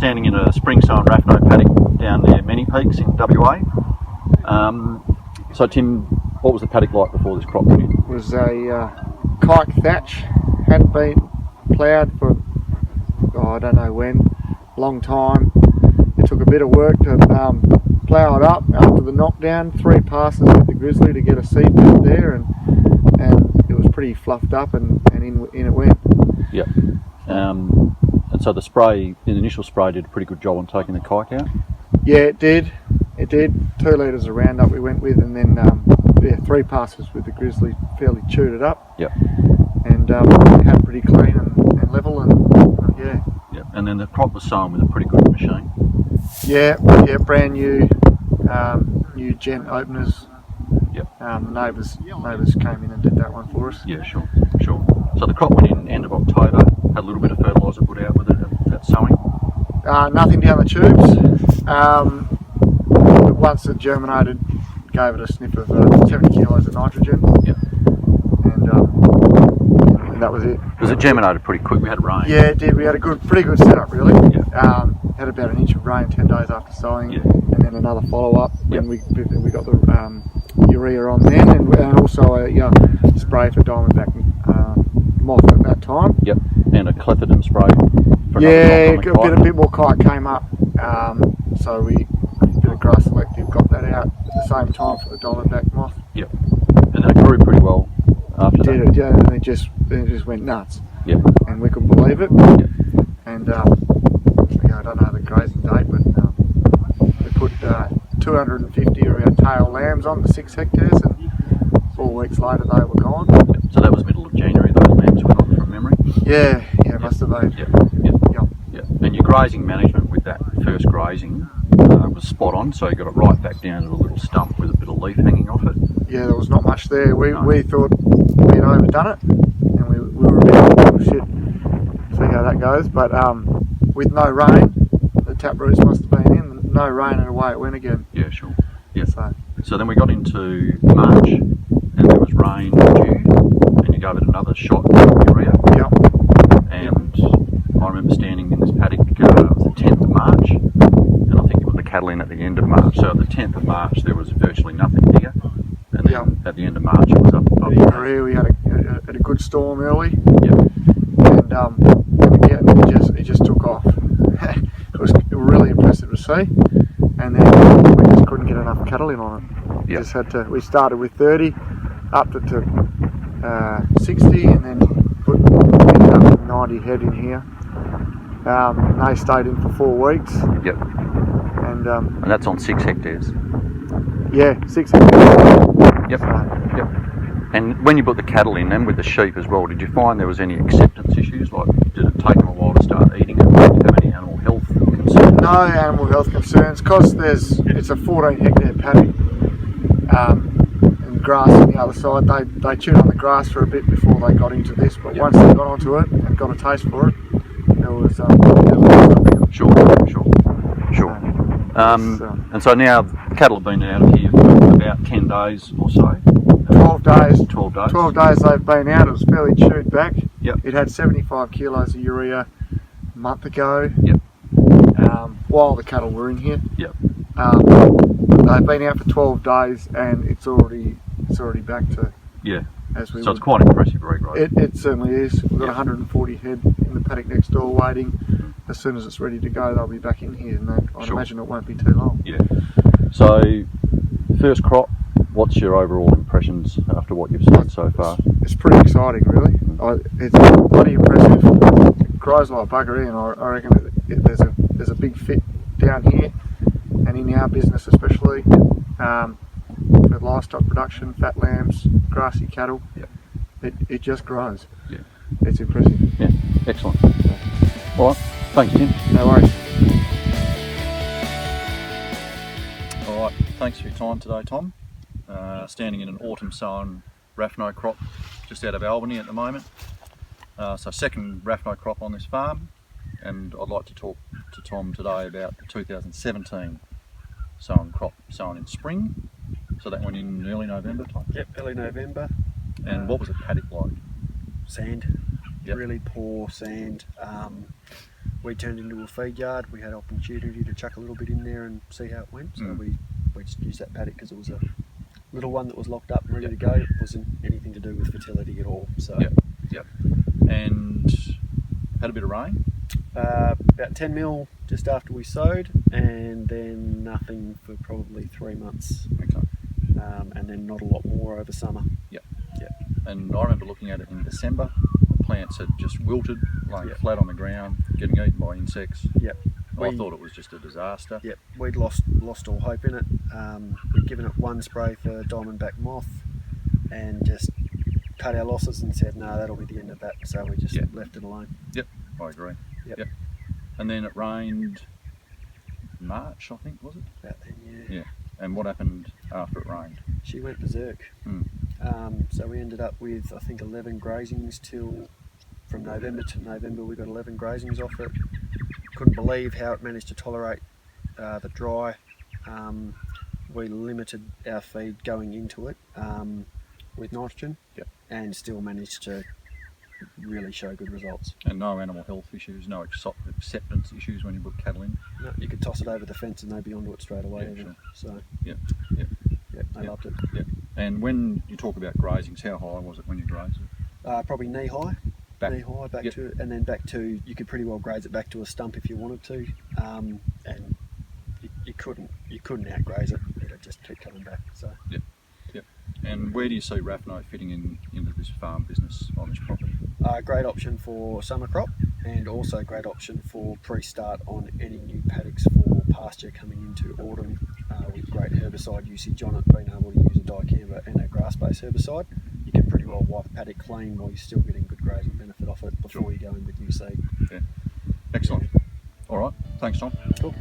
standing in a spring sown Raffno paddock down near Many Peaks in WA. So Tim, what was the paddock like before this crop came in? It was a kike thatch, hadn't been ploughed for, I don't know when, long time. It took a bit of work to plough it up after the knockdown, 3 passes with the grizzly to get a seed bed there, and it was pretty fluffed up, and in it went. Yep. And so the initial spray did a pretty good job on taking the kike out? Yeah, it did. 2 litres of Roundup we went with, and then 3 passes with the grizzly, fairly chewed it up. Yep. And we had it pretty clean and level, and yeah. Yep. And then the crop was sown with a pretty good machine. Yeah, brand new, new gent openers. Yep. Neighbours came in and did that one for us. Yeah, sure. So the crop went in end of October, had a little bit of fertiliser put out with it at sowing? Nothing down the tubes. Once it germinated, gave it a sniff of 70 kilos of nitrogen. Yep. And that was it. Because it germinated pretty quick, we had rain. Yeah, it did. We had a pretty good setup, really. Yeah. Had about 1 inch of rain 10 days after sowing, yeah. and then another follow-up when Yep. we got the urea on then, and also a spray for diamondback moth at that time. Yep. And a clethodim spray for a another bit more kite came up, so we did a grass selective, got that out at the same time for the diamondback moth. Yep. And that grew pretty well after that. It, yeah, and it just went nuts. Yep. And we couldn't believe it. Yep. And I don't know the grazing date, but we put 250 of our tail lambs on the 6 hectares, and 4 weeks later they were gone. Yep. So that was middle of January, those lambs went on from memory? Yeah, must have been. Yep. And your grazing management with that first grazing was spot on, so you got it right back down to a little stump with a bit of leaf hanging off it? Yeah, there was not much there. We thought we'd overdone it, and we were a bit, oh shit, see how that goes, but with no rain, the tap roots must have been in, no rain, and away it went again. Yeah, sure. Yeah. So then we got into March, and there was rain due, and you gave it another shot of urea. Yep. And I remember standing in this paddock, it was the 10th of March, and I think it was the cattle in at the end of March. So at the 10th of March there was virtually nothing here, and then at the end of March it was up. Urea, we had a good storm early. Yep. And again, it just took off. It was really impressive to see, and then we just couldn't get enough cattle in on it. Yep. Just had to. We started with 30, upped it to 60, and then ended up with 90 head in here. And they stayed in for 4 weeks. Yep. And that's on 6 hectares. Yeah, 6 hectares. Yep. Yep. And when you put the cattle in, and with the sheep as well, did you find there was any acceptance issues? Like, did it take them a while to start eating it? Did you have any animal health concerns? No animal health concerns, because it's a 14 hectare paddock, and grass on the other side. They chewed on the grass for a bit before they got into this, but once they got onto it and got a taste for it, there was Sure. And so now the cattle have been out of here for about 10 days or so. 12 days. 12 days they've been out. It was fairly chewed back. Yep. It had 75 kilos of urea a month ago. Yep. While the cattle were in here. Yep. They've been out for 12 days, and it's already back to as we. So it's quite impressive regrowth. It certainly is. We've got 140 head in the paddock next door waiting. As soon as it's ready to go, they'll be back in here, and I'd imagine it won't be too long. Yeah. So first crop, what's your overall impressions after what you've seen so far? It's pretty exciting, really. It's bloody impressive. It grows like buggery, and I reckon there's a big fit down here, and in our business especially, for livestock production, fat lambs, grassy cattle. Yep. It just grows. Yeah. It's impressive. Yeah, excellent. All right, thanks Tim. No worries. All right, thanks for your time today, Tom. Standing in an autumn sown Raffno crop just out of Albany at the moment. So second Raffno crop on this farm, and I'd like to talk to Tom today about the 2017 sown crop sown in spring. So that went in early November time? Yep, early November. And what was the paddock like? Sand, Yep. really poor sand. we turned into a feed yard. We had opportunity to chuck a little bit in there and see how it went. So we just used that paddock because it was a little one that was locked up and ready to go. It wasn't anything to do with fertility at all. So Yep. And had a bit of rain. About 10 mil just after we sowed, and then nothing for probably 3 months. Okay. And then not a lot more over summer. Yep. And I remember looking at it in December. The plants had just wilted, laying flat on the ground, getting eaten by insects. Yep. I thought it was just a disaster. Yep. We'd lost all hope in it. We'd given it one spray for diamondback moth, and just cut our losses and said, no, that'll be the end of that. So we just left it alone. Yep. I agree. Yep. And then it rained March, I think, was it? About then, Yeah. And what happened after it rained? She went berserk. So we ended up with, I think, 11 grazings from November to November. We got 11 grazings off it. Couldn't believe how it managed to tolerate the dry. We limited our feed going into it with nitrogen, and still managed to really show good results. And no animal health issues, no acceptance issues when you put cattle in? No, you could toss it over the fence and they'd be onto it straight away. Sure. So they loved it. Yeah. And when you talk about grazings, how high was it when you grazed it? Probably knee high. Back To, and then back to, you could pretty well graze it back to a stump if you wanted to, and you couldn't outgraze it. It'd just keep coming back. So And where do you see Raphnose fitting into this farm business on this property? Great option for summer crop, and also great option for pre-start on any new paddocks for pasture coming into autumn, with great herbicide usage on it. Being able to use a dicamba and a grass-based herbicide, you can pretty well wipe a paddock clean while you're still getting good grazing benefit off it before you go in with new seed. Yeah. Excellent. All right. Thanks, Tom. Cool.